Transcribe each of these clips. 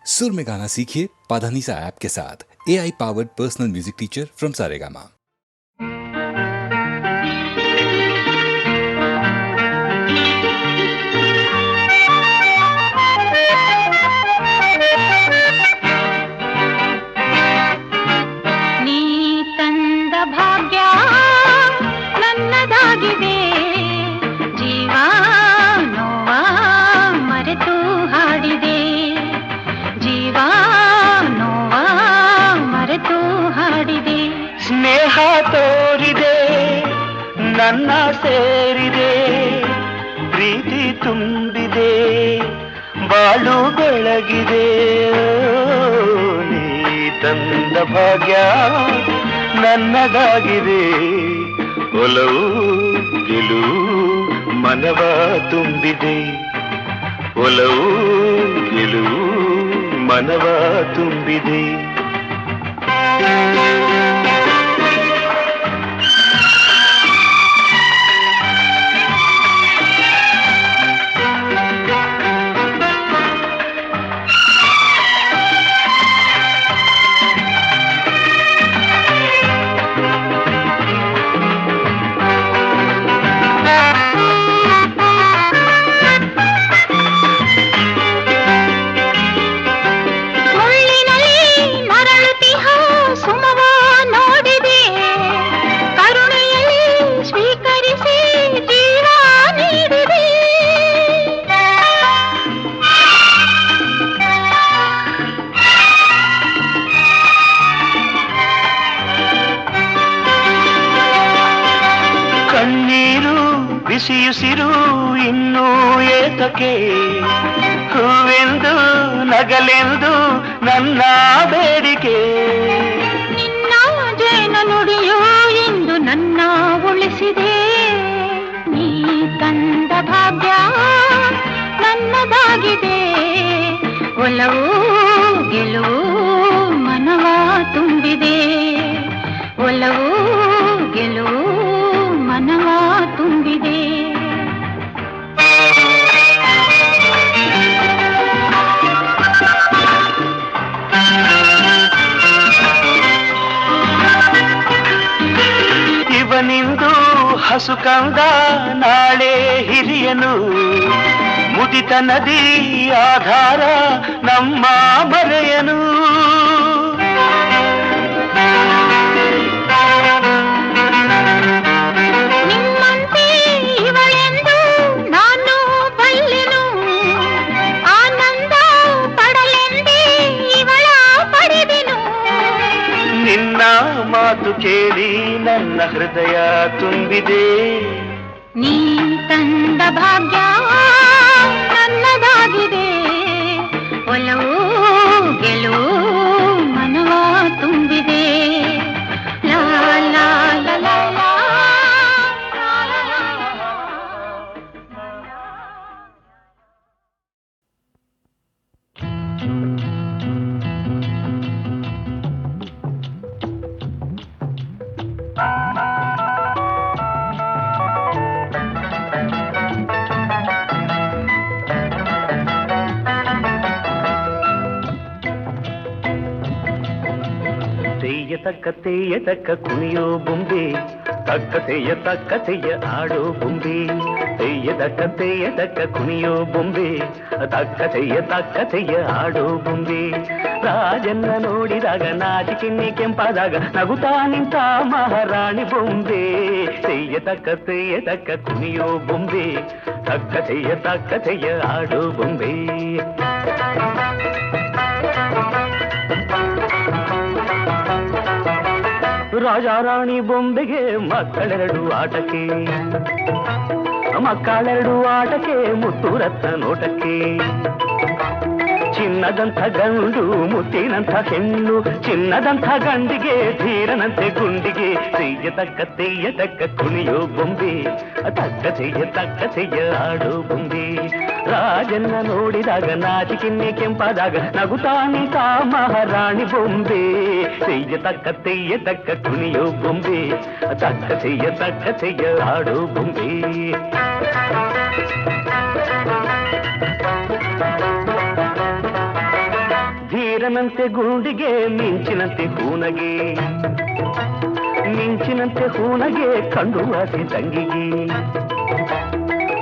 सुर में गाना सीखिए पाधानीसा ऐप के साथ। AI powered personal music teacher from Saregama. ಸ್ನೇಹ ತೋರಿದೆ ನನ್ನ ಸೇರಿದೆ, ಪ್ರೀತಿ ತುಂಬಿದೆ, ಬಾಳು ಬೆಳಗಿದೆ. ನೀ ತಂದ ಭಾಗ್ಯ ನನ್ನದಾಗಿದೆ, ಒಲವು ಗೆಲುವು ಮನವ ತುಂಬಿದೆ, ಒಲವು ಗೆಲುವು ಮನವ ತುಂಬಿದೆ. ಬಿಸಿಯುಸಿರು ಇನ್ನೂ ಏತಕ್ಕೆ, ಹೂವೆಂದು ನಗಲೆಂದು ನನ್ನ ಬೇಡಿಕೆ. ನಿನ್ನ ಜೇನ ನುಡಿಯೋ ಎಂದು ನನ್ನ ಉಳಿಸಿದೆ, ನೀ ತಂದ ಭಾಗ್ಯ ನನ್ನದಾಗಿದೆ, ಒಲವು ಗೆಲುವು ಮನವ ತುಂಬಿದೆ, ಒಲವು ಗೆಲುವು ಮನವ ತುಂಬಿದೆ. ಇವನಿಂದು ಹಸು ಕಂದ ನಾಳೆ ಹಿರಿಯನು, ಮುದಿತ ನದಿ ಆಧಾರ ನಮ್ಮ ಮರೆಯನು. ನಿಮ್ಮಂತೆ ಇವಳೆಂದು ನಾನು ಬಲ್ಲೆನು, ಆನಂದ ಪಡಲೆಂದೇ ಇವಳ ಪಡೆದೆನು. ನಿನ್ನ ಮಾತು ಕೇಳಿ ನನ್ನ ಹೃದಯ ತುಂಬಿದೆ, ನೀ ತಂದ ಭಾಗ್ಯ ನನ್ನದಾಗಿದೆ, ಒಲವು ಗೆಲುವು ಮನವ ತುಂಬಿದೆ. ಲಾ ಲಾ ಲಾ ಲಾ ಲಾ. ತೆಯ್ಯ ತಕ್ಕ ಕುಣಿಯೋ ಬೊಂಬೆ, ತಕ್ಕ ತೆಯ್ಯ ಆಡೋ ಬೊಂಬೆ. ತೆಯ್ಯ ತಕ್ಕ ಕುಣಿಯೋ ಬೊಂಬೆ, ತಕ್ಕ ತೆಯ್ಯ ಆಡೋ ಬೊಂಬೆ. ರಾಜನ್ನ ನೋಡಿದಾಗ ನಾಚಿಕೆನ್ನೆ ಕೆಂಪಾದಾಗ ನಗುತ್ತಾ ನಿಂತ ಮಹಾರಾಣಿ ಬೊಂಬೆ. ತೆಯ್ಯ ತಕ್ಕ ಕುಣಿಯೋ ಬೊಂಬೆ, ತಕ್ಕ ತೆಯ್ಯ ಆಡೋ ಬೊಂಬೆ. ರಾಜ ರಾಣಿ ಬೊಂಬೆಗೆ ಮಕ್ಕಳೆರಡು ಆಟಕ್ಕೆ ಮುತ್ತು ರತ್ನ ನೋಟಕ್ಕೆ. ಚಿನ್ನದಂಥ ಗಂಡು ಮುತ್ತಿನಂಥ ಹೆಣ್ಣು, ಚಿನ್ನದಂಥ ಗಂಡಿಗೆ ಧೀರನಂತೆ ಗುಂಡಿಗೆ. ತೆಯ್ಯ ತಕ್ಕ ಕುಣಿಯೋ ಬೊಂಬೆ, ತಕ್ಕ ತೆಯ್ಯ ಆಡೋ ಬೊಂಬೆ. ರಾಜನ್ನ ನೋಡಿದಾಗ ನಾಚಿಕೆನ್ನೆ ಕೆಂಪಾದಾಗ ನಗುತ್ತಾ ನಿಂತ ಮಹಾರಾಣಿ ಬೊಂಬೆ. ತೆಯ್ಯ ತಕ್ಕ ಕುಣಿಯೋ ಬೊಂಬೆ, ತಕ್ಕ ತೆಯ್ಯ ಆಡೋ ಬೊಂಬೆ. ಧೀರನಂತೆ ಗುಂಡಿಗೆ ಮಿಂಚಿನಂತೆ ಹೂನಗೆ ಮಿಂಚಿನಂತೆ ಹೂನಗೆ ಕಂಡು ಆಸೆ ತಂಗಿಗೆ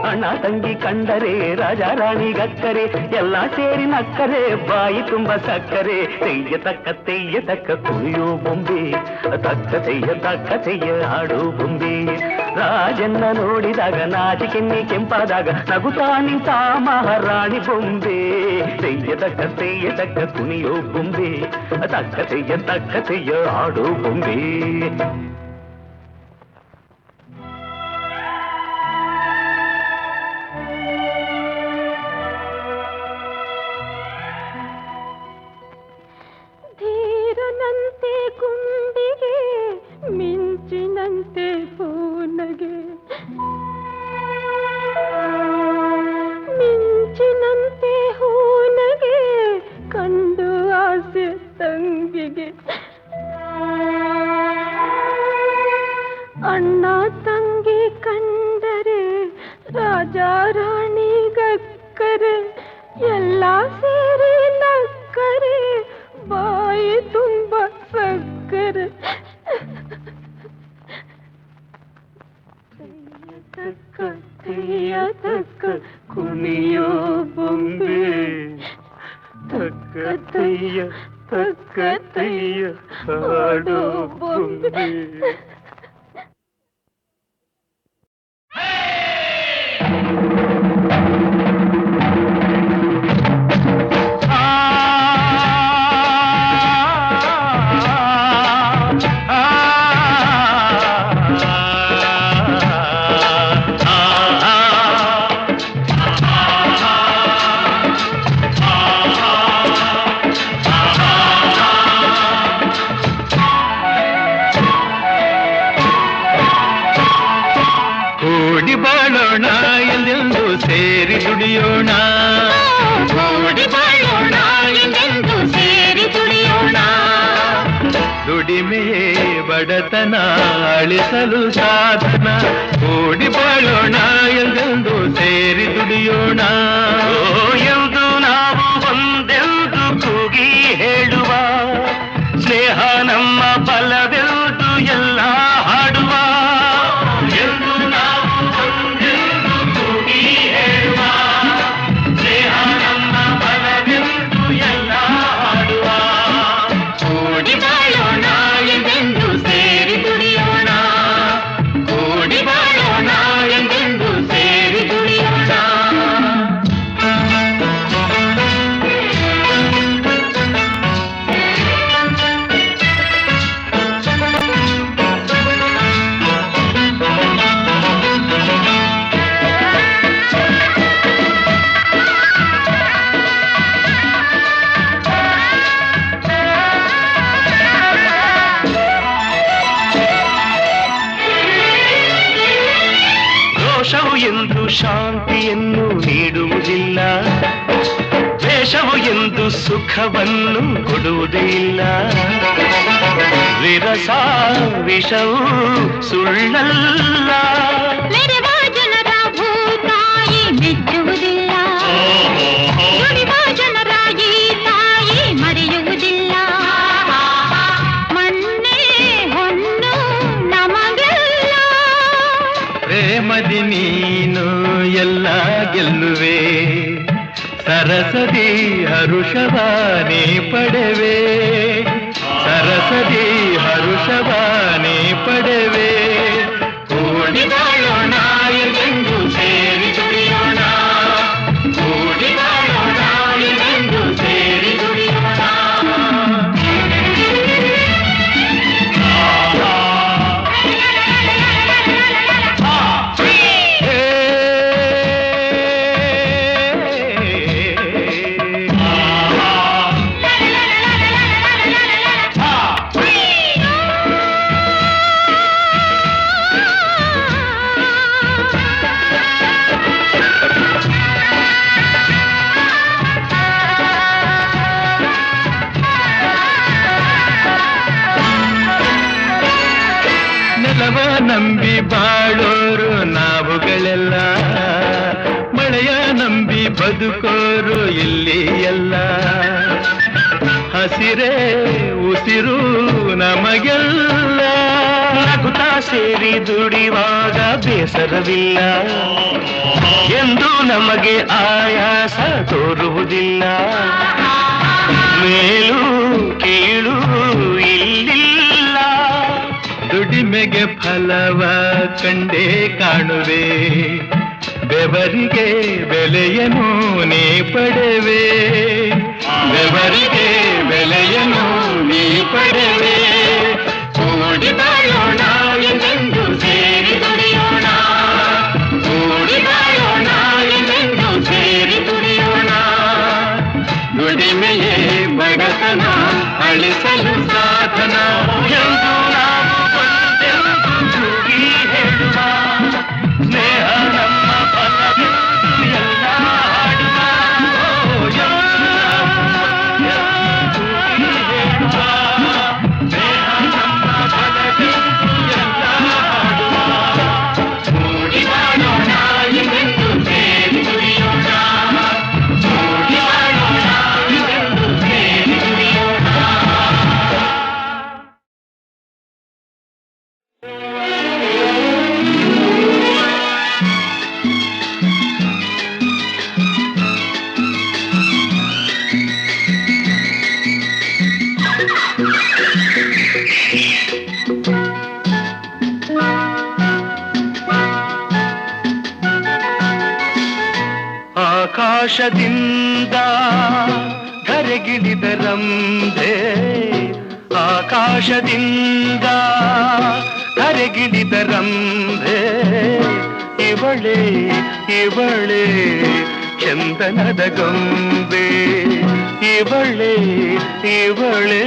ಅಣ್ಣ ತಂಗಿ ಕಂಡರೆ ರಾಜ ರಾಣಿಗಕ್ಕರೆ ಎಲ್ಲ ಸೇರಿ ನಕ್ಕರೆ ಬಾಯಿ ತುಂಬ ಸಕ್ಕರೆ ತೆಯ್ಯ ತಕ್ಕ ಕುಣಿಯೋ ಬೊಂಬೆ ತಕ್ಕ ತೆಯ್ಯ ಆಡೋ ಬೊಂಬೆ ರಾಜನ್ನ ನೋಡಿದಾಗ ನಾಚಿಕೆನ್ನಿ ಕೆಂಪಾದಾಗ ನಗುತ್ತಾ ನಿಂತ ಮಹಾರಾಣಿ ಬೊಂಬೆ ತೆಯ್ಯ ತಕ್ಕ ಕುಣಿಯೋ ಬೊಂಬೆ ತಕ್ಕ ತೆಯ್ಯ ಆಡೋ ಬೊಂಬೆ. ಧೀರನಂತೆ ಗುಂಡಿಗೆ ಮಿಂಚಿನಂತೆ ಪೂನಗೆ ಮಿಂಚಿನಂತೆ ಹೂನಗೆ ಕಂಡು ಆಸೆ ತಂಗಿಗೆ ಅಣ್ಣ ತಂಗಿ ಕಂಡರೆ ರಾಜ ರಾಣಿಗಕ್ಕರೆ ಎಲ್ಲ ಸೇರಿ ನಕ್ಕರೆ ಬಾಯಿ ತುಂಬ ಸಕ್ಕರೆ ತಕ್ಕ ಕುಣಿಯೋ ಬೊಂಬೆ ತಕ್ಕ ತಯ್ಯ ಆಡೋ ಬೊಂಬೆ. ಕೂಡಿ ಬಾಳೋಣ ಎಂದೆಂದು ಸೇರಿ ದುಡಿಯೋಣ ಕೂಡಿ ಬಾಳೋಣ ಎಂದೆಂದು ಸೇರಿ ದುಡಿಯೋಣ ದುಡಿಮೆಯೇ ಬಡತನ ಅಳಿಸಲು ಸಾಧನ ಕೂಡಿ ಬಾಳೋಣ ಎಂದೆಂದು ಸೇರಿ ದುಡಿಯೋಣ ಎಂದು ನಾವು ಒಂದೆಂದು ಕೂಗಿ ಹೇಳುವ ಸ್ನೇಹ ನಮ್ಮ ಬಲವೆಂದು ಎಲ್ಲ ಹಾಡುವ ಎಂದು ನಾವು ಒಂದೆಂದು ಕೂಗಿ ಹೇಳುವ ಸ್ನೇಹ ನಮ್ಮ ಬಲವೆಂದು ಎಲ್ಲ ಹಾಡುವ ಕೂಡಿ ಬಾಳೋಣ ಎಂದೆಂದು ಸೇರಿ ದುಡಿಯೋಣ ಕೂಡಿ ಬಾಳೋಣ ಎಂದೆಂದು ಸೇರಿ ದುಡಿಯೋಣ. ರೋಷವು ಎಂದು ಶಾಂತಿಯನ್ನು ನೀಡುವುದಿಲ್ಲ ದ್ವೇಷವು ಎಂದು ಸುಖವನ್ನು ಕೊಡುವುದೇ ಇಲ್ಲ ವಿರಸ ವಿಷವು ಸುಳ್ಳಲ್ಲ ಮೆರೆವ ಜನರ ಭೂತಾಯಿ ಮೆಚ್ಚುವುದಿಲ್ಲ ನುಡಿವ ಜನರ ಈ ತಾಯಿ ಮರೆಯುವುದಿಲ್ಲ ಮಣ್ಣೆ ಹೊನ್ನು ನಮಗೆಲ್ಲ ಪ್ರೇಮದಿ ನೀನು ಎಲ್ಲ ಗೆಲ್ಲುವೆ ಸರಸದಿ ಹರುಷವಾನೇ ಪಡೆವೆ ಸರಸದಿ ಹರುಷವಾನೇ ಪಡೆವೆ ಕೂಡಿ ಬಾಳೋಣ ಎಂದೆಂದು ಸೇರಿ ದುಡಿಯೋಣ ಕೂಡಿ ಬಾಳೋಣ ಎಂದೆಂದು ಸೇರಿ ದುಡಿಯೋಣ. ನೆಲವ ನಂಬಿ ಬಾಳೋರು ನಾವುಗಳೆಲ್ಲ ಮಳೆಯ ನಂಬಿ ಬದುಕೋರು ಇಲ್ಲಿ ಎಲ್ಲ ಹಸಿರೇ ಉಸಿರು ನಮಗೆಲ್ಲ ನಗುತ್ತಾ ಸೇರಿ ದುಡಿವಾಗ ಬೇಸರವಿಲ್ಲ ಎಂದು ನಮಗೆ ಆಯಾಸ ತೋರುವುದಿಲ್ಲ ಮೇಲು ಕೀಳು ಇಲ್ಲಿಲ್ಲ ದುಡಿಮೆಗೆ ಫಲವ ಕಂಡೇ ಕಾಣುವೆ ಬೆವರಿಗೆ ಬೆಲೆಯನ್ನು ನೀ ಪಡೆವೆ ಬೆವರಿಗೆ ಬೆಲೆಯನ್ನು ನೀ ಪಡೆವೆ ಕೂಡಿ ಬಾಳೋಣ ಎಂದೆಂದು ಸೇರಿ ದುಡಿಯೋಣ ಕೂಡಿ ಬಾಳೋಣ ಎಂದೆಂದು ಸೇರಿ ದುಡಿಯೋಣ ದುಡಿಮೆಯೇ ಬಡತನ ಅಳಿಸಲು ಸಾಧನ ಎಂದು ನಾವು ಒಂದೆಂದು ಕೂಗಿ ಹೇಳುವ ಸ್ನೇಹ ನಮ್ಮ ಫಲವೆಂದು ಎಲ್ಲ ಹಾಡುವ ಕೂಗಿ ಹೇಳುವ ಸ್ನೇಹ ನಮ್ಮ ಫಲವೆಂದು ಎಲ್ಲ ಹಾಡುವ ಕೂಡಿ ಬಾಳೋಣ ಎಂದೆಂದು ಸೇರಿ ದುಡಿಯೋಣ ಕೂಡಿ ಬಾಳೋಣ ಎಂದೆಂದು ಸೇರಿ ದುಡಿಯೋಣ. ಆಕಾಶದಿಂದ ಧರೆಗಿಳಿದ ರಂಭೆ ಆಕಾಶದಿಂದ ಧರೆಗಿಳಿದ ರಂಭೆ ಇವಳೆ ಇವಳೆ ಚಂದನದ ಗೊಂಬೆ ಇವಳೆ ಇವಳೆ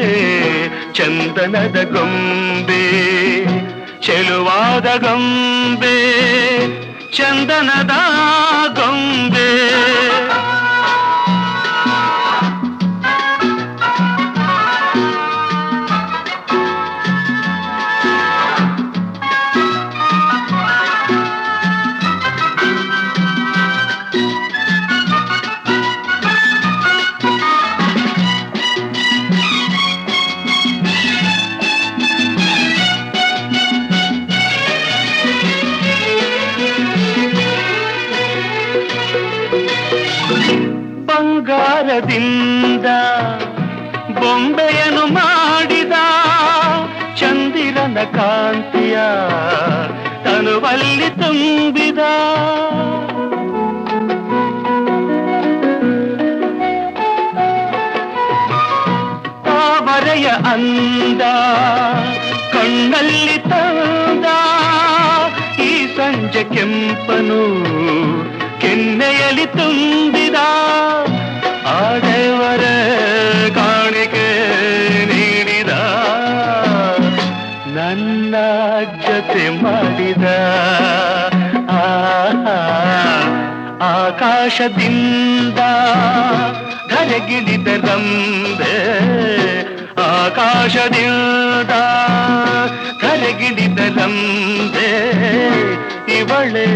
ಚಂದನದ ಗೊಂಬೆ ಚೆಲುವಾದ ಗೊಂಬೆ ಚಂದನದ ಗೊಂಬೆ ಬಂಗಾರದಿಂದ ಬೊಂಬೆಯನ್ನು ಮಾಡಿದ ಚಂದಿರನ ಕಾಂತಿಯ ತನುವಲ್ಲಿ ತುಂಬಿದ ತಾವರೆಯ ಅಂದ ಕಣ್ಣಲ್ಲಿ ತಂದ ಈ ಸಂಜೆ ಕೆಂಪನು ಕೆನ್ನೆಯಲ್ಲಿ ತುಂಬಿದ ಆಡೆವರ ಕಾಣಿಕೆ ನೀಡಿದ ನನ್ನ ಜೊತೆ ಮಾಡಿದ ಆಕಾಶದಿಂದ ಧರೆಗಿಳಿದ ರಂಭೆ ಆಕಾಶದಿಂದ ಧರೆಗಿಳಿದ ರಂಭೆ ಇವಳೆ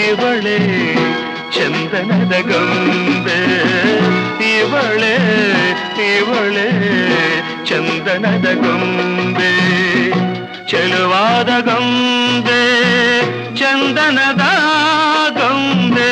ಇವಳೆ ಚಂದನದ ಗೊಂಬೆ ಇವಳೆ ಇವಳೆ ಚಂದನದ ಗೊಂಬೆ ಚೆಲುವಾದ ಗೊಂಬೆ ಚಂದನದ ಗೊಂಬೆ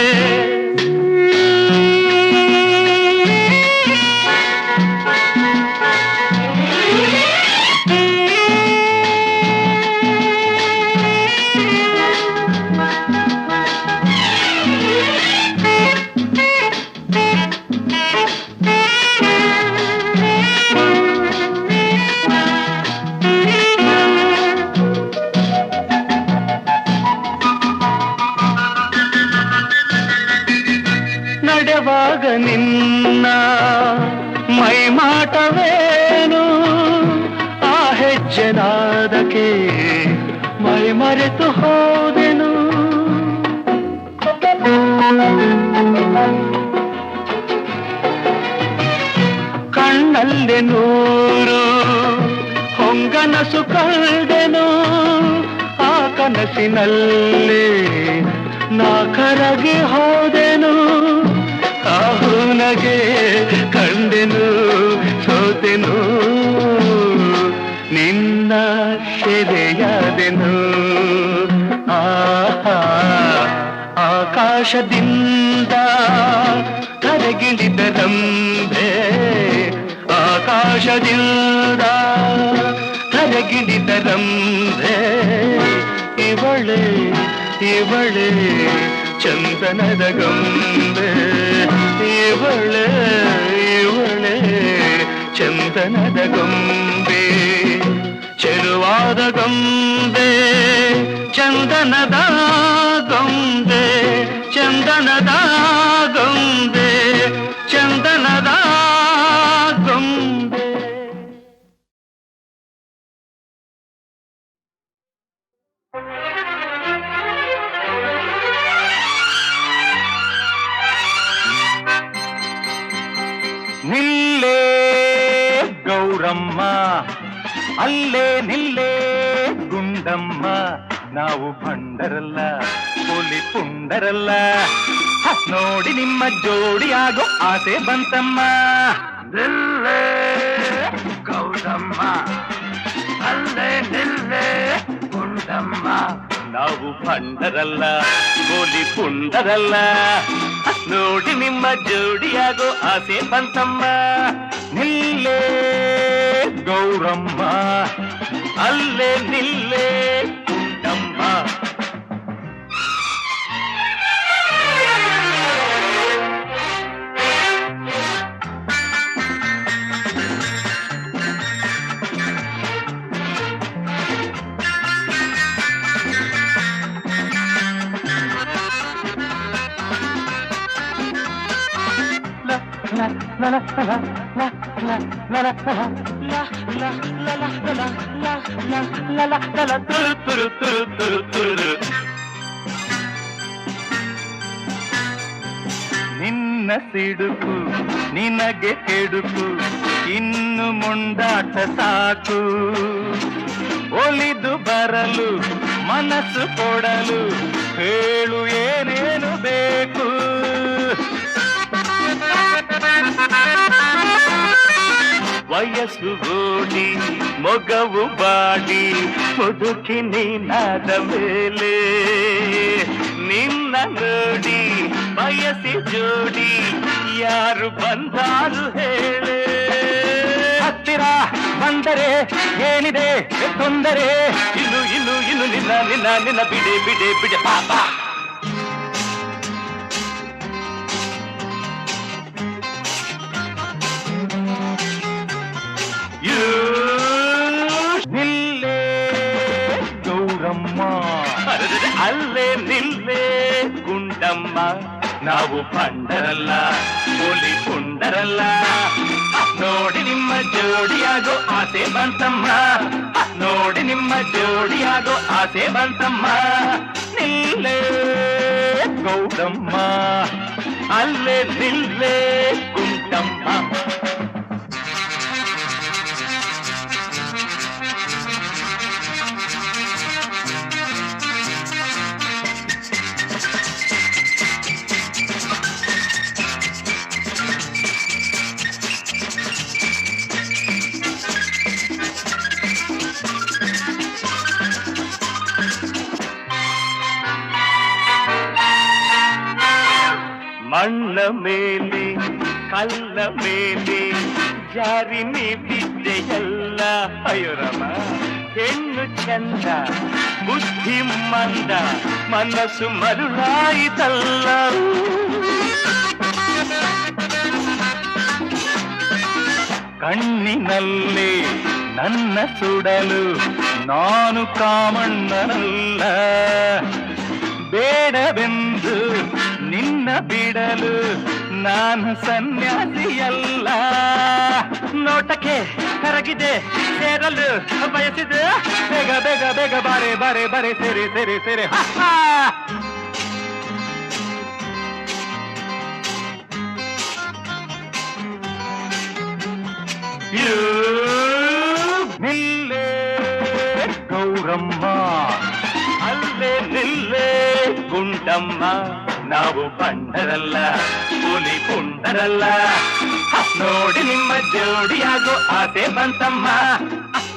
ನಡೆವಾಗ ನಿನ್ನ ಮೈಮಾಟವೇನು ಆ ಹೆಜ್ಜೆನಾದಕ್ಕೆ ಮೈ ಮರೆತು ಹೋದೆನು ಕಣ್ಣಲ್ಲಿ ನೂರು ಹೊಂಗನಸು ಕಂಡೆನು ಆ ಕನಸಿನಲ್ಲಿ ನಾ ಕರಗಿ ಹೋದೆನು ಆಹುನಗೆ ಕಂಡೆನು ಸೋತೆನು ನಿನ್ನ ಸೆರೆಯಾದೆನು ಆಕಾಶದಿಂದ ಕರಗಿಳಿದರಂಬೆ ಆಕಾಶದಿಂದ ಕರಗಿಳಿದರಂಬೆ ಇವಳೆ ಇವಳೆ ಚಂದನದ ಗೊಂಬೆ ಇವಳೆ ಇವಳೆ ಚಂದನದ ಗೊಂಬೆ ಚೆಲುವಾದ ಗೊಂಬೆ ಚಂದನದ ಗೊಂಬೆ ಚಂದನದ ಗೊಂಬೆ ಚಂದನದ ಗೊಂಬೆ. ನಿಲ್ಲೇ ಗೌರಮ್ಮ ಅಲ್ಲೇ ನಿಲ್ಲೇ ಗುಂಡಮ್ಮ ನಾವು ಭಂಡರಲ್ಲ ಪುಲಿ ಪುಂಡರಲ್ಲ ನೋಡಿ ನಿಮ್ಮ ಜೋಡಿಯಾಗೋ ಆಸೆ ಬಂತಮ್ಮ ನಿಲ್ಲೇ ಗೌರಮ್ಮ ಅಲ್ಲೇ ನಿಲ್ಲೇ ಗುಂಡಮ್ಮ ನಾವು ಭಂಡರಲ್ಲ ಪುಲಿ ಪುಂಡರಲ್ಲ ನೋಡಿ ನಿಮ್ಮ ಜೋಡಿಯಾಗೋ ಆಸೆ ಬಂತಮ್ಮ ನಿಲ್ಲೇ ಗೌರಮ್ಮ ಅಲ್ಲೇ ನಿಲ್ಲೇ ಗುಂಡಮ್ಮ. ನಿನ್ನ ಸಿಡುಕು ನಿನಗೆ ಕೆಡುಕು ಇನ್ನು ಮುಂದಾಟ ಸಾಕು ಒಲಿದು ಬರಲು ಮನಸ್ಸು ಕೊಡಲು ಹೇಳು ಏನೇನು ಬೇಕು ವಯಸ್ಸು ಓಡಿ ಮೊಗವು ಬಾಡಿ ಮುದುಕಿ ನೀನಾದ ಮೇಲೆ ನಿನ್ನ ನೋಡಿ ಬಯಸಿ ಜೋಡಿ ಯಾರು ಬಂದಾರು ಹೇಳೆ ಹತ್ತಿರ ಬಂದರೆ ಏನಿದೆ ತೊಂದರೆ ಇನ್ನು ಇನ್ನು ಇನ್ನು ನಿನ್ನ ನಿನ್ನ ನಿನ್ನ ಬಿಡೆ ಬಿಡೆ ಬಿಡೆ ಪಾಪ ನಿಲ್ಲೇ ಗೌರಮ್ಮ ಅಲ್ಲೇ ನಿಲ್ಲೇ ಗುಂಡಮ್ಮ ನಾವು ಭಂಡರಲ್ಲ ಪುಲಿ ಪುಂಡರಲ್ಲ ನೋಡಿ ನಿಮ್ಮ ಜೋಡಿಯಾಗೋ ಆಸೆ ಬಂತಮ್ಮ ನೋಡಿ ನಿಮ್ಮ ಜೋಡಿಯಾಗೋ ಆಸೆ ಬಂತಮ್ಮ ನಿಲ್ಲೇ ಗೌರಮ್ಮ ಅಲ್ಲೇ ನಿಲ್ಲೇ ಗುಂಡಮ್ಮ. ಮಣ್ಣ ಮೇಲೆ ಕಲ್ಲ ಮೇಲೆ ಜಾರಿ ನೀ ಬಿದ್ದೆಯಲ್ಲ ಅಯ್ಯೋರಮ ಹೆಣ್ಣು ಚಂದ ಬುದ್ಧಿ ಮಂದ ಮನಸ್ಸು ಮರುಳಾಯಿತಲ್ಲ ಕಣ್ಣಿನಲ್ಲಿ ನನ್ನ ಸುಡಲು ನಾನು ಕಾಮಣ್ಣನಲ್ಲ ಬೇಡವೆಂದು ನಿನ್ನ ಬಿಡಲು ನಾನು ಸನ್ಯಾಸಿಯಲ್ಲ ನೋಟಕ್ಕೆ ಕರಗಿದೆ ಸೇರಲು ಬಯಸಿದೆ ಬೇಗ ಬೇಗ ಬೇಗ ಬಾರೆ ಬಾರೆ ಬಾರೆ ಸೇರಿ ಸೇರಿ ಸೇರಿ ನಿಲ್ಲೇ ಗೌರಮ್ಮ ಅಲ್ಲೇ ನಿಲ್ಲೇ ಗುಂಡಮ್ಮ ನಾವು ಭಂಡರಲ್ಲ ಪುಲಿ ಪುಂಡರಲ್ಲ ನೋಡಿ ನಿಮ್ಮ ಜೋಡಿಯಾಗೋ ಆಸೆ ಬಂತಮ್ಮ,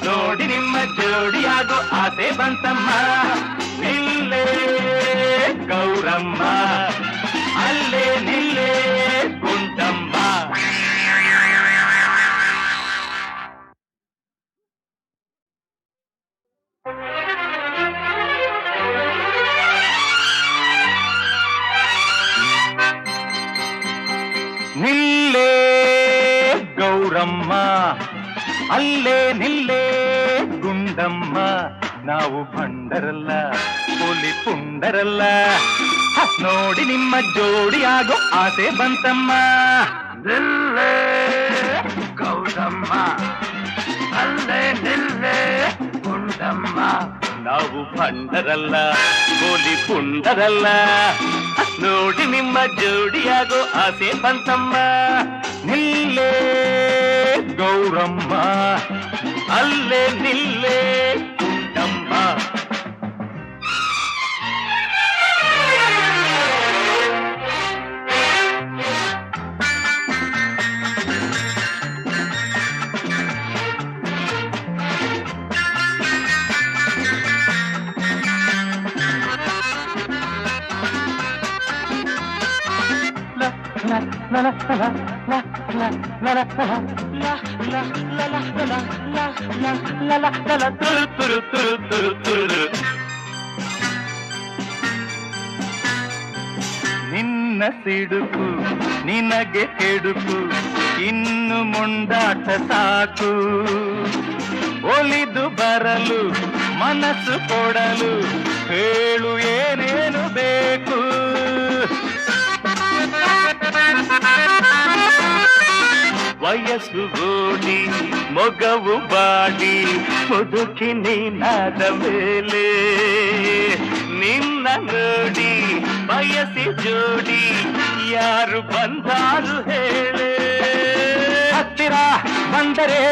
ನೋಡಿ ನಿಮ್ಮ ಜೋಡಿಯಾಗೋ ಆಸೆ ಬಂತಮ್ಮ. ನಿಲ್ಲೇ ಗೌರಮ್ಮ, ಅಲ್ಲೇ ನಿಲ್ಲೇ ಗುಂಡಮ್ಮ. ನಿಲ್ಲೇ ಗೌರಮ್ಮ, ಅಲ್ಲೇ ನಿಲ್ಲೇ ಗುಂಡಮ್ಮ. ನಾವು ಭಂಡರಲ್ಲ, ಪೊಲಿ ಪುಂಡರಲ್ಲ. ನೋಡಿ ನಿಮ್ಮ ಜೋಡಿಯಾಗೋ ಆಸೆ ಬಂತಮ್ಮ. ನಿಲ್ಲೇ ಗೌರಮ್ಮ, ಅಲ್ಲೇ ನಿಲ್ಲೇ ಗುಂಡಮ್ಮ. ನಾವು ಭಂಡರಲ್ಲ, ಪೊಲಿ ಪುಂಡರಲ್ಲ. ನೋಡಿ ನಿಮ್ಮ ಜೋಡಿಯಾಗೋ ಆಸೆ ಬಂತಮ್ಮ. ನಿಲ್ಲೇ ಗೌರಮ್ಮ, ಅಲ್ಲೇ ನಿಲ್ಲೇ ಗುಂಡಮ್ಮ. ನಿನ್ನ ಸಿಡುಕು ನಿನಗೆ ಕೆಡುಕು, ಇನ್ನು ಮುಂದಾಟ ಸಾಕು. ಒಲಿದು ಬರಲು ಮನಸ್ಸು ಕೊಡಲು ಹೇಳು ಏನೇನು ಬೇಕು. ವಯಸ್ಸು ಗೋಡಿ ಮೊಗವು ಬಾಡಿ ಮುದುಕಿ ನೀನಾದ ಮೇಲೆ ನಿನ್ನ ನೋಡಿ ಬಯಸಿ ಜೋಡಿ ಯಾರು ಬಂದಾರು ಹೇಳೆ. ಹತ್ತಿರ ಬಂದರೆ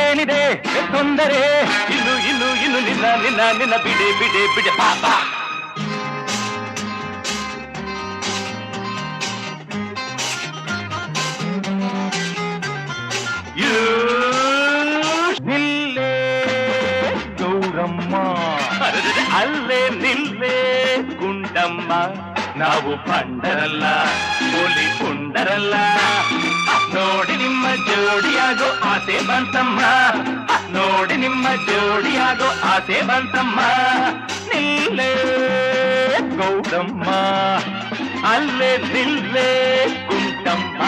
ಏನಿದೆ ತೊಂದರೆ, ಇನ್ನು ಇನ್ನು ಇನ್ನು ನಿನ್ನ ನಿನ್ನ ನಿನ್ನ ಬಿಡೆ ಬಿಡೆ ಬಿಡೆ ಪಾಪ. ನಿಲ್ಲೇ ಗೌರಮ್ಮ, ಅಲ್ಲೇ ನಿಲ್ಲೇ ಗುಂಡಮ್ಮ. ನಾವು ಪಂಡರಲ್ಲ, ಪೊಲಿ ಪುಂಡರಲ್ಲ. ನೋಡಿ ನಿಮ್ಮ ಜೋಡಿಯಾಗೋ ಆಸೆ ಬಂತಮ್ಮ, ನೋಡಿ ನಿಮ್ಮ ಜೋಡಿಯಾಗೋ ಆಸೆ ಬಂತಮ್ಮ. ನಿಲ್ಲೇ ಗೌರಮ್ಮ, ಅಲ್ಲೇ ನಿಲ್ಲೇ ಗುಂಡಮ್ಮ.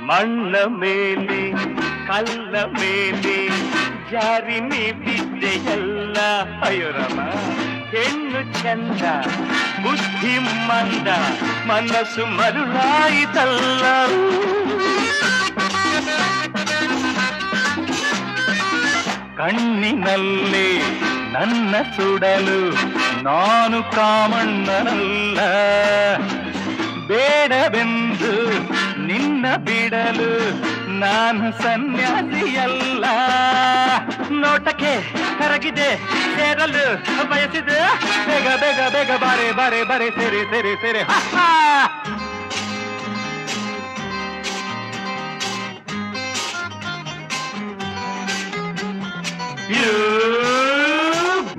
ಮಣ್ಣ ಮೇಲೆ ಕಲ್ಲ ಮೇಲೆ ಜಾರಿ ನೀ ಬಿದ್ದೆಯಲ್ಲ. ಅಯ್ಯೋರಮ್ಮ, ಹೆಣ್ಣು ಚಂದ ಬುದ್ಧಿ ಮಂದ, ಮನಸ್ಸು ಮರುಳಾಯಿತಲ್ಲ. ಕಣ್ಣಿನಲ್ಲಿ ನನ್ನ ಸುಡಲು ನಾನು ಕಾಮಣ್ಣನಲ್ಲ. ಬೇಡವೆಂದು ನಿನ್ನ ಬಿಡಲು ನಾನು ಸನ್ಯಾಸಿಯಲ್ಲ. ನೋಟಕ್ಕೆ ಕರಗಿದೆ ಸೇರಲು ಬಯಸಿದೆ, ಬೇಗ ಬೇಗ ಬೇಗ ಬಾರೆ ಬಾರೆ ಬಾರೆ ಸೇರಿ ಸೇರಿ ಸೇರಿ.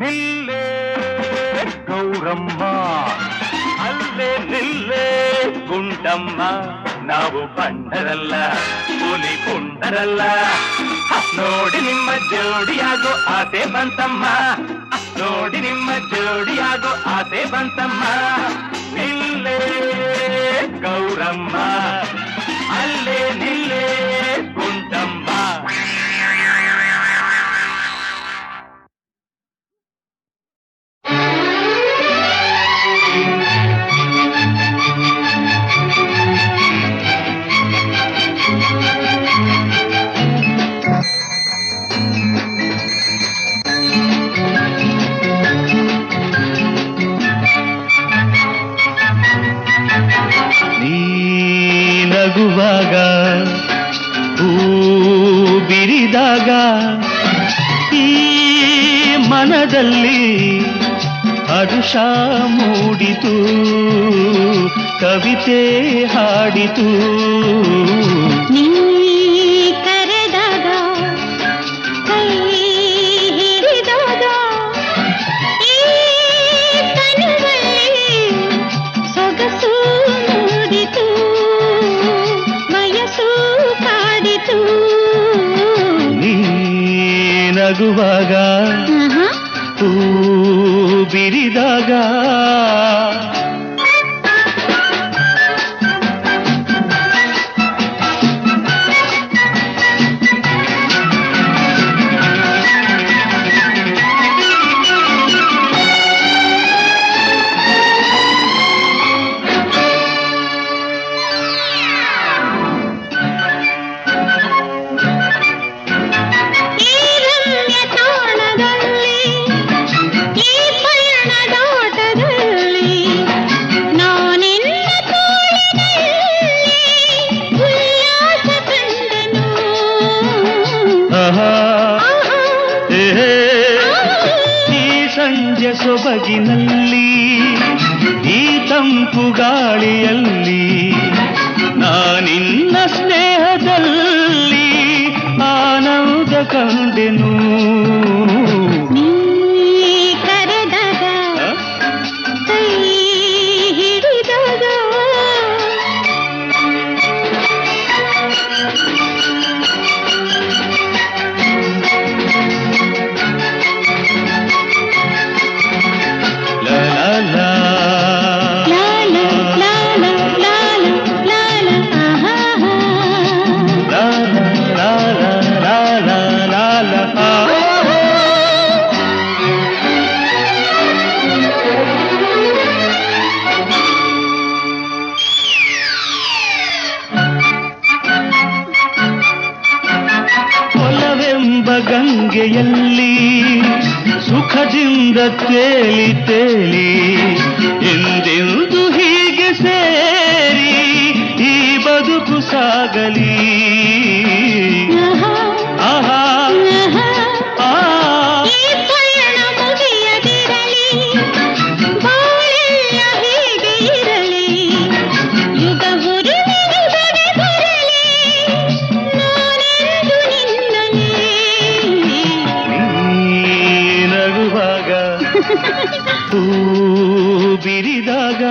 ನಿಲ್ಲೇ ಗೌರಮ್ಮ, ಅಲ್ಲೇ ನಿಲ್ಲೇ ಗುಂಡಮ್ಮ. ನಾವು ಬಂಡರಲ್ಲ, ಪುಲಿ ಪುಂಡರಲ್ಲ. ನೋಡಿ ನಿಮ್ಮ ಜೋಡಿಯಾಗೋ ಆಸೆ ಬಂತಮ್ಮ, ನೋಡಿ ನಿಮ್ಮ ಜೋಡಿಯಾಗೋ ಆಸೆ ಬಂತಮ್ಮ. ನಿಲ್ಲೇ ಗೌರಮ್ಮ, ಅಲ್ಲೇ ನಿಲ್ಲೇ ಗುಂಡಮ್ಮ. ನಗುವಾಗ ಹೂ ಬಿರಿದಾಗ ಈ ಮನದಲ್ಲಿ ಹರುಷ ಮೂಡಿತು ಕವಿತೆ ಹಾಡಿತು ನೀ ಕರೆದಾಗ ಕೈ ಹಿಡಿದಾಗ ಈ ತನುವಲ್ಲಿ ಸೊಗಸು ಮೂಡಿತು ವಯಸ್ಸು ಕಾಡಿತು ನೀ ನಗುವಾಗ ಹೂ ಬಿರಿದಾಗ ಸೊಬಗಿನಲ್ಲಿ ಈ ತಂಪು ಗಾಳಿಯಲ್ಲಿ ನಾನಿನ್ನ ಸ್ನೇಹದಲ್ಲಿ ಆನಂದ ಕಂಡೆನು ನೀ ಕರೆದಾಗ ಕೈ ಹಿಡಿದಾಗ ಗಂಗೆಯಲ್ಲಿ ಸುಖದಿಂದ ತೇಲಿ ತೇಲಿ ಎಂದೆಂದು ಹೀಗೆ ಸೇರಿ ಈ ಬದುಕು ಸಾಗಲಿ ಆಹಾ ಈ ಪಯಣ ಮುಗಿಯದಿರಲಿ ಬಾಳೆಲ್ಲ ಹೀಗೆ ಇರಲಿ ಯುಗ ಹುರುಳಿಗೆ ಬರಲಿ ನಾನೆಂದು ನಿನ್ನಲಿ ನಗುವಾಗ ಹೂ ಬಿರಿದಾಗ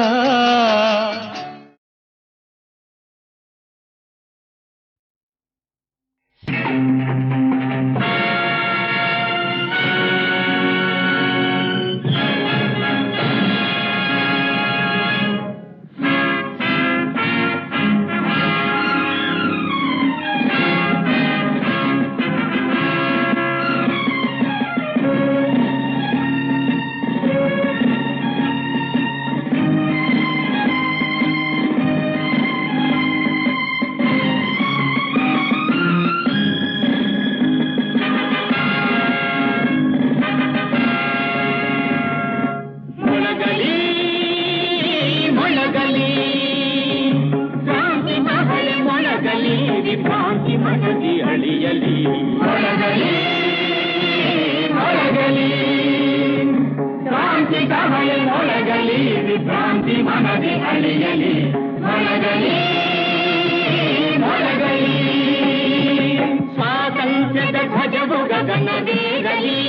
ಸ್ವಾತಂತ್ರ್ಯದ ಧ್ವಜವು ಗಗನವೇರಲಿ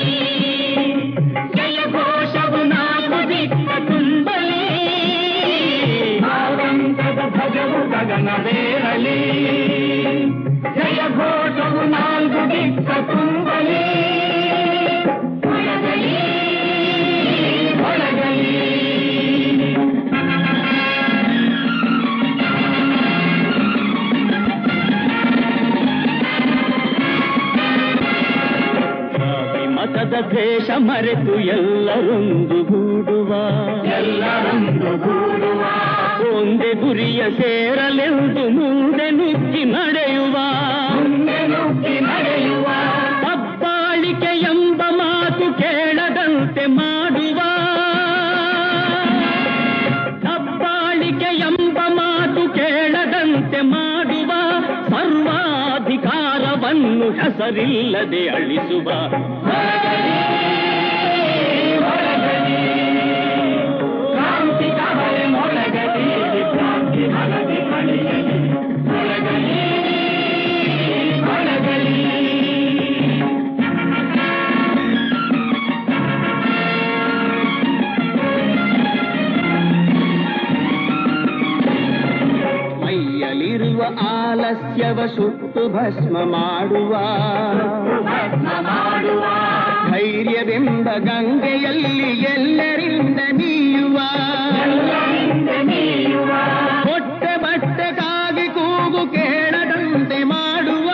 ಜಯ ಘೋಷವು ನಾಲ್ಕು ದಿಕ್ಕ ತುಂಬಲಿ ಸ್ವಾತಂತ್ರ್ಯದ ಧ್ವಜವು ಗಗನವೇರಲಿ ಜಯ ಘೋಷವು ನಾಲ್ಕು ದಿಕ್ಕ ತುಂಬಲಿ ಹೊರಗಲಿ ಹೊರಗಲಿ ಮತದ ದ್ವೇಷ ಮರೆತು ಎಲ್ಲರೊಂದು ಗೂಡುವ ಒಂದೇ ಗುರಿಯ ಸೇರಲೆಂದು ಮುಂದೆ ನುಗ್ಗಿ ನಡೆಯುವ ದಬ್ಬಾಳಿಕೆ ಎಂಬ ಮಾತು ಕೇಳದಂತೆ ಮಾಡುವ ದಬ್ಬಾಳಿಕೆ ಎಂಬ ಮಾತು ಕೇಳದಂತೆ ಮಾಡುವ ಹೆಸರಿಲ್ಲದೆ ಅಳಿಸುವ ಕ್ರಾಂತಿ ಕಹಳೆ ಮೊಳಗಲಿ ಕ್ರಾಂತಿ ಮನದಿ ಕಳೆಯಲಿ ಮೊಳಗಲಿ ಮೊಳಗಲಿ ಮೈಯಲಿರುವ ಆಲಸ್ಯವ ಸುಟ್ಟು ಭಸ್ಮ ಮಾಡುವ ಧೈರ್ಯವೆಂಬ ಗಂಗೆಯಲ್ಲಿ ಎಲ್ಲರಿಂದ ನೀಯುವ ಹೊಟ್ಟೆ ಬಟ್ಟೆಗಾಗಿ ಕೂಗು ಕೇಳದಂತೆ ಮಾಡುವ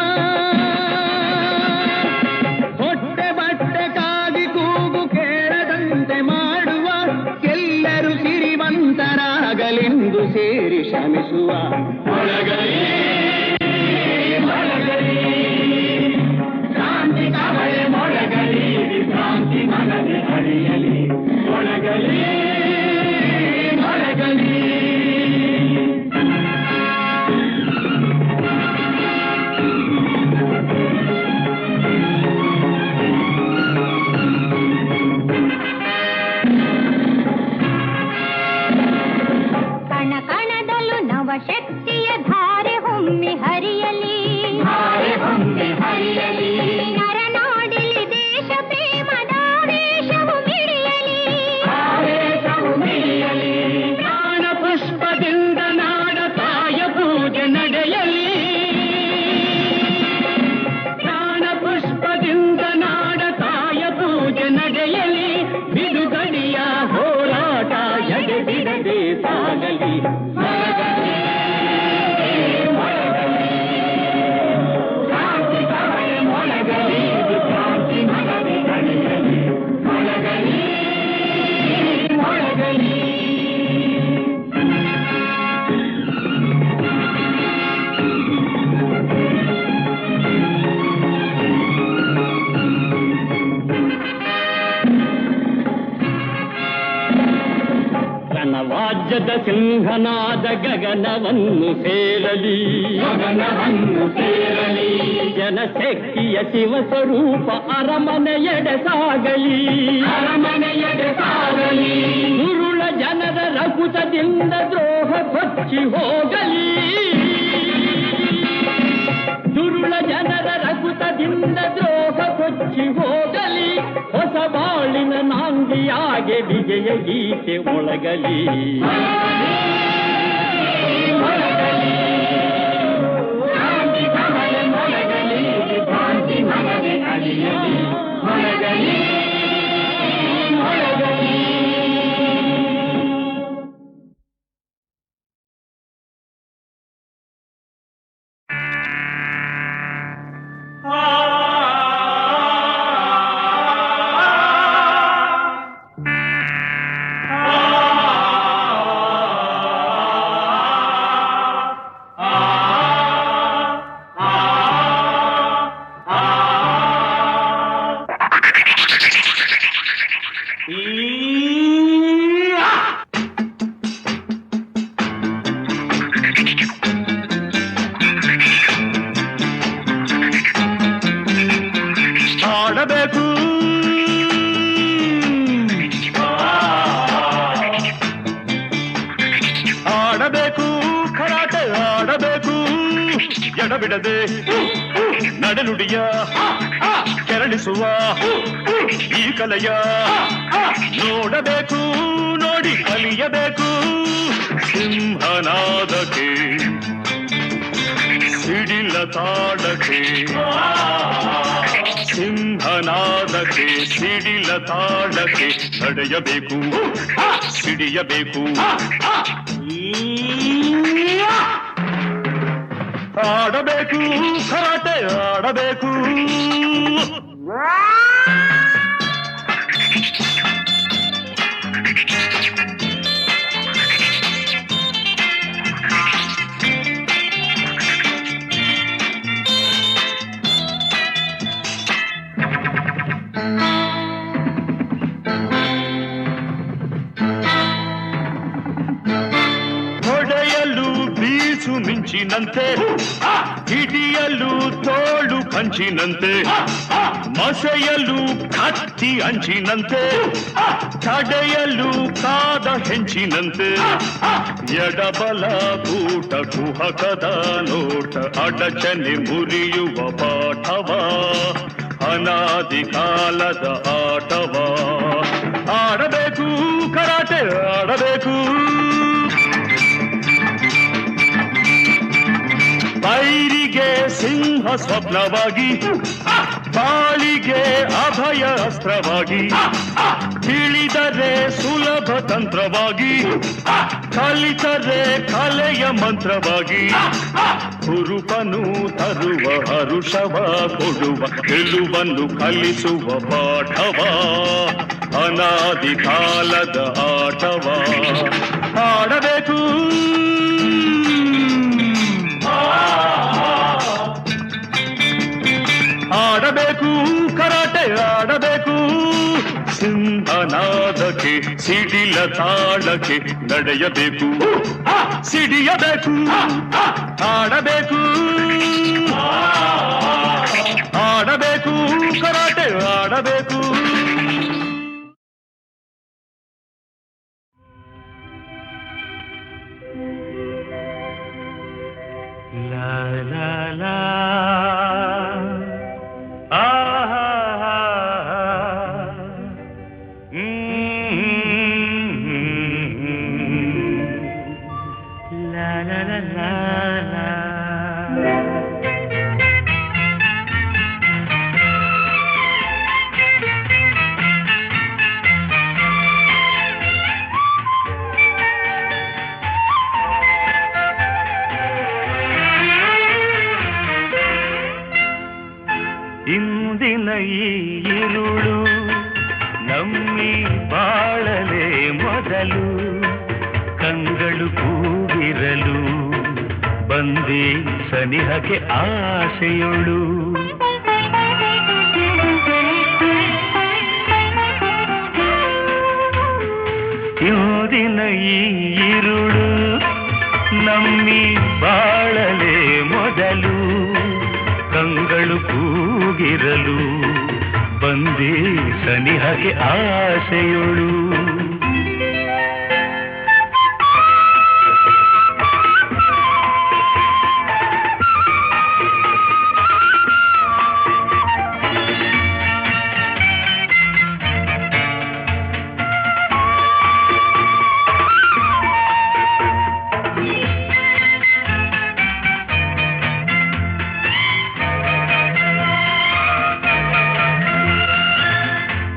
ಹೊಟ್ಟೆ ಬಟ್ಟೆಗಾಗಿ ಕೂಗು ಕೇಳದಂತೆ ಮಾಡುವ ಎಲ್ಲರೂ ಸಿರಿವಂತರಾಗಲೆಂದು ಸೇರಿ ಶ್ರಮಿಸುವ ಮೊಳಗಲಿ ಮೊಳಗಲಿ ಕ್ರಾಂತಿ ಕಹಳೆ ಮೊಳಗಲಿ ಕ್ರಾಂತಿ ಮನದಿ ಅರಿಯಲಿ ಮೊಳಗಲಿ ಮೊಳಗಲಿ ಕಣ ಕಣದಲ್ಲೂ ನವಶಕ್ತಿಯ ಧಾರೆ ಹೊಮ್ಮಿ ಹರಿಯಲಿ ನರನಾಡಿಲಿ ದೇಶ ಪ್ರೇಮದ ವೇಷವು ಮಿಡಿಯಲಿ ಪ್ರಾಣ ಪುಷ್ಪದಿಂದ ನಾಡ ತಾಯ ಪೂಜೆ ನಡೆಯಲಿ ಪ್ರಾಣ ಪುಷ್ಪದಿಂದ ನಾಡ ತಾಯ ಪೂಜೆ ನಡೆಯಲಿ ಬಿಡುಗಡೆಯ ಹೋರಾಟ ಎಡೆ ಬಿಡದೆ ಸಾಗಲಿ ಕ್ರಾಂತಿ ಕಹಳೆ ಮೊಳಗಲಿ ಕ್ರಾಂತಿ ಮನದಿ ಅರಿಯಲಿ ಮೊಳಗಲಿ ಮೊಳಗಲಿ ರಣವಾಜ್ಯದ ಸಿಂಹನಾದ ಗಗನವನ್ನು ಸೇರಲಿ ಜನಶಕ್ತಿಯ ಶಿವಸ್ವರೂಪ ಅರಮನೆಯೆಡೆ ಸಾಗಲಿ ದುರುಳ ಜನರ ರಕುತದಿಂದ ದ್ರೋಹ ಕೊಚ್ಚಿ ಹೋಗಲಿ ದುರುಳ ಜನರ ರಕುತದಿಂದ ದ್ರೋಹ ಕೊಚ್ಚಿ ಹೋಗಲಿ ಹೊಸ ಬಾಳಿನ ನಾಂದಿಯಾಗೆ ವಿಜಯ ಗೀತೆ ಒಳಗಲಿ ಕ್ರಾಂತಿ ಕಹಳೆ ಮೊಳಗಲಿ ಕ್ರಾಂತಿ ಮನದಿ ಅರಿಯಲಿ ಮೊಳಗಲಿ ಮೊಳಗಲಿ ಆಡಬೇಕು ಆಡಬೇಕು ಕರಾಟೆ ಆಡಬೇಕು ಎಡಬಿಡದೆ ನಡೆನುಡಿಯ ಕೆರಳಿಸುವ ಈ ಕಲೆಯ ನೋಡಬೇಕು ನೋಡಿ ಕಲಿಯಬೇಕು ಸಿಂಹನಾದಕ್ಕೆ ಸಿಡಿಲ ತಾಡಕ್ಕೆ ಸಿಂಹನಾದಕ್ಕೆ ಸಿಡಿಲ ತಾಡಕ್ಕೆ ನಡೆಯಬೇಕು ಸಿಡಿಯಬೇಕು ಆಡಬೇಕು ಕರಾಟೆ ಆಡಬೇಕು ಹೊಡೆಯಲು ಬೀಸು ಮಿಂಚಿ ಮಿಂಚಿನಂತೆ ಹಿಡಿಯಲು ತೋಳು ಕಂಚಿನಂತೆ ಮಸೆಯಲು ಕತ್ತಿ ಅಂಚಿನಂತೆ ತಡೆಯಲು ಕಾದ ಹೆಂಚಿನಂತೆ ಎಡಬಲ ಕೂಟ ಕುಹಕದ ನೋಟ ಅಡಚಣೆ ಮುರಿಯುವ ಪಾಠವ ಅನಾದಿ ಕಾಲದ ಆಟವ ಆಡಬೇಕು ಕರಾಟೆ ಆಡಬೇಕು ಬೈರಿಗೆ ಸಿಂಹ ಸ್ವಪ್ನವಾಗಿ ಬಾಳಿಗೆ ಅಭಯ ಅಸ್ತ್ರವಾಗಿ ತಿಳಿದರೆ ಸುಲಭ ತಂತ್ರವಾಗಿ ಕಲಿತರೆ ಕಲೆಯ ಮಂತ್ರವಾಗಿ ಹುರುಪನು ತರುವ ಹರುಷವ ಕೊಡುವ ಗೆಲುವನ್ನು ಕಲಿಸುವ ಪಾಠವ ಅನಾದಿ ಕಾಲದ ಆಟವ ಆಡಬೇಕು ಆಡಬೇಕು ಕರಾಟೆ ಆಡಬೇಕು ಸಿಂಹನಾದಕ್ಕೆ ಸಿಡಿಲ ತಾಳಕ್ಕೆ ನಡೆಯಬೇಕು ಸಿಡಿಯಬೇಕು ಆಡಬೇಕು ಆಡಬೇಕು ಕರಾಟೆ ಆಡಬೇಕು ಲಾ ಲಾ ಲಾ ಇಂದಿನ ಈ ಇರುಳು ನಮ್ಮಿ ಬಾಳಲೆ ಮೊದಲು ಕಂಗಳು ಕೂಗಿರಲು ಬಂದೆ ಸನಿಹಕ್ಕೆ ಆಸೆಯೊಳು ಇಂದಿನ ಈ ಇರುಳು ನಮ್ಮಿ ಬಾಳಲೆ ಮೊದಲು ಕಂಗಳು ಕೂಗಿರಲು ಬಂದೆ ಸನಿಹಕ್ಕೆ ಆಸೆಯೊಳು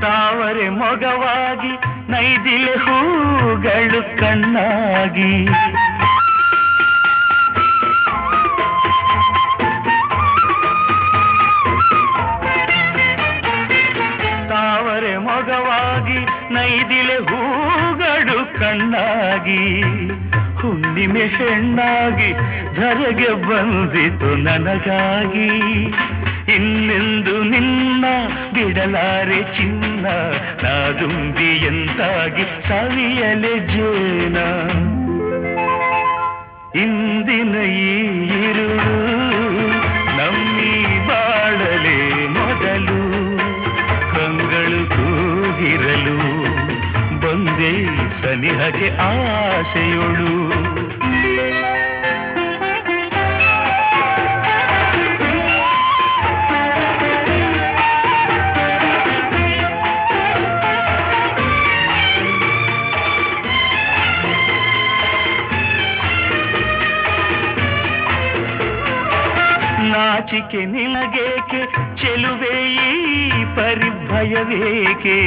ತಾವರೆ ಮೊಗವಾಗಿ ನೈದಿಲೆ ಹೂಗಳು ಕಣ್ಣಾಗಿ ತಾವರೆ ಮೊಗವಾಗಿ ನೈದಿಲೆ ಹೂಗಳು ಕಣ್ಣಾಗಿ ಹುಣ್ಣಿಮೆ ಹೆಣ್ಣಾಗಿ ಧರೆಗೆ ಬಂದಿತು ನನಗಾಗಿ ಇನ್ನೆಂದು ನಿನ್ನ ಬಿಡಲಾರೆ ಚಿನ್ನ ನಾದುಂಬಿಯಂತಾಗಿ ಸವಿಯಲೆ ಜೇನ ಇಂದಿನ ಈ ಇರುಳು ನಮ್ಮಿ ಬಾಳಲೆ ಮೊದಲು ಕಂಗಳು ಕೂಗಿರಲು ಬಂದೆ ಸನಿಹಕ್ಕೆ ಆಸೆಯೊಳು ನಾಚಿಕೆ ನಿನಗೇಕೆ ಚೆಲುವೆ ಈ ಪರಿಭಯವೇಕೆ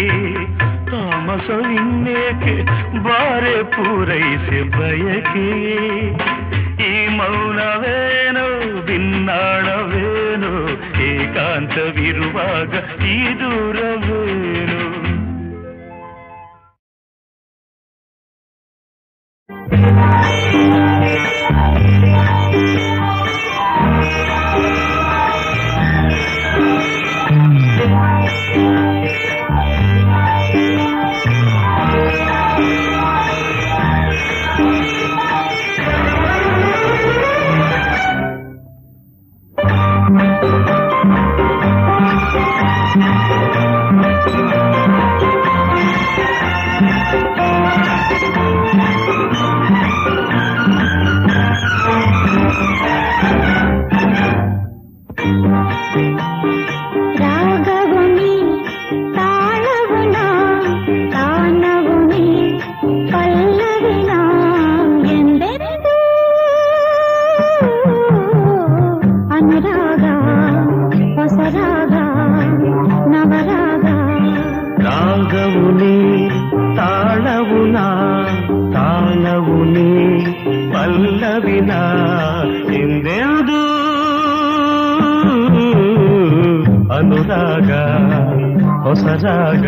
ತಾಮಸವಿನ್ನೇಕೆ ಬಾರೆ ಪೂರೈಸಿ ಬಯಕೆ ಈ ಮೌನವೇನೋ ಭಿನ್ನಾಣವೇನೋ ಏಕಾಂತವಿರುವಾಗ ಈ ದೂರವೇನೋ ನೀ ತಾಳವು ನಾ ತಾಳವು ನೀ ಪಲ್ಲವಿನ ಹಿಂದೆಂದು ಅನುರಾಗ ಹೊಸ ರಾಗ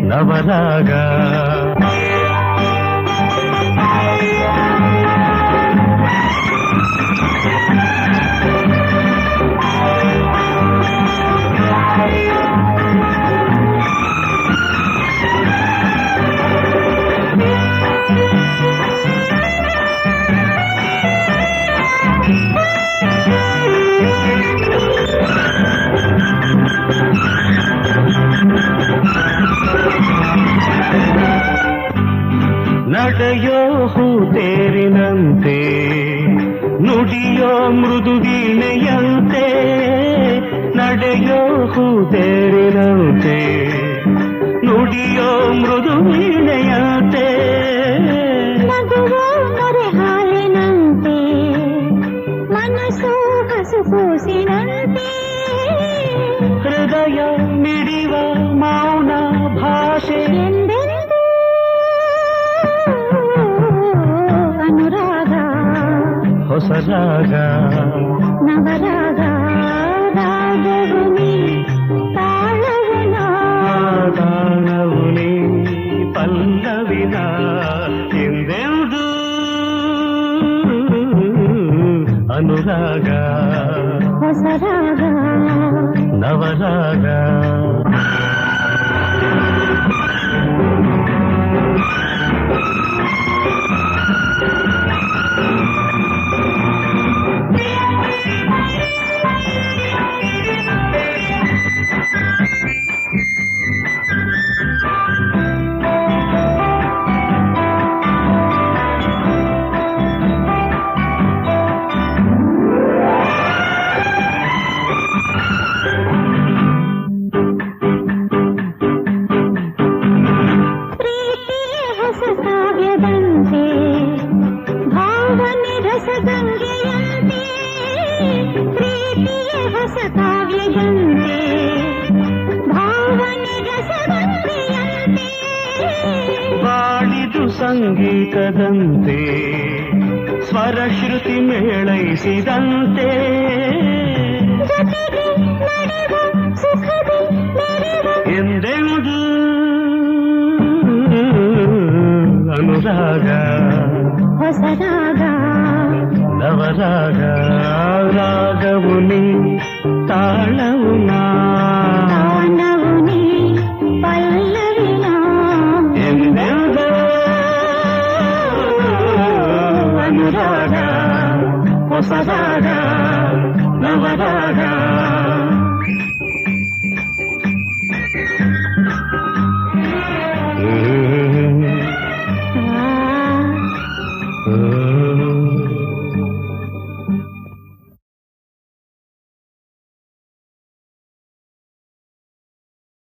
ನವರಾಗ ನಡೆಯೋ ಹೂತೇರಿನಂತೆ ನುಡಿಯೋ ಮೃದು ವೀಣೆಯಂತೆ ನಡೆಯೋ ಹೂತೇರಿನಂತೆ ನುಡಿಯೋ ಮೃದು ವೀಣೆಯಂತೆ ನಗುವ ಮೊರೆ ಹಾಲಿನಂತೆ ಮನಸ್ಸು ಹಸು ಕೂಸಿನಂತೆ ಹೃದಯ ಮಿಡಿವ ಮೌನ ಭಾಷೆ ಎಂದೆಂದೂ ಅನುರಾಗ ಹೊಸ ರಾಗ ನವರಾಗ ರಾಗವು ನೀ ತಾಳವು ನಾ ತಾಳವು ನೀ ಪಲ್ಲವಿನ ಹಿಂದೆಂದು ಅನುರಾಗ ಹೊಸ ರಾಗ ನವರಾಗ ಕಾವ್ಯದಂತೆ ಭಾವನೆ ರಸಗಂಗೆಯಂತೆ ಪ್ರೀತಿಯ ಹೊಸ ಕಾವ್ಯದಂತೆ ಭಾವನೆ ರಸಗಂಗೆಯಂತೆ ಬಾಳಿದು ಸಂಗೀತದಂತೆ ಸ್ವರ ಶ್ರುತಿ ಮೇಳೈಸಿದಂತೆ ಜೊತೆಗೆ ನಡೆವ ಸುಖದಿ ಮೆರೆವ ಎಂದೆಂದು ಅನುರಾಗ ಹೊಸ ರಾಗ ನವರಾಗ ರಾಗವು ನೀ ತಾಳವು ನಾ ತಾನವು ನೀ ಪಲ್ಲವಿನ ಎಂದೆಂದು ಅನುರಾಗ ಹೊಸ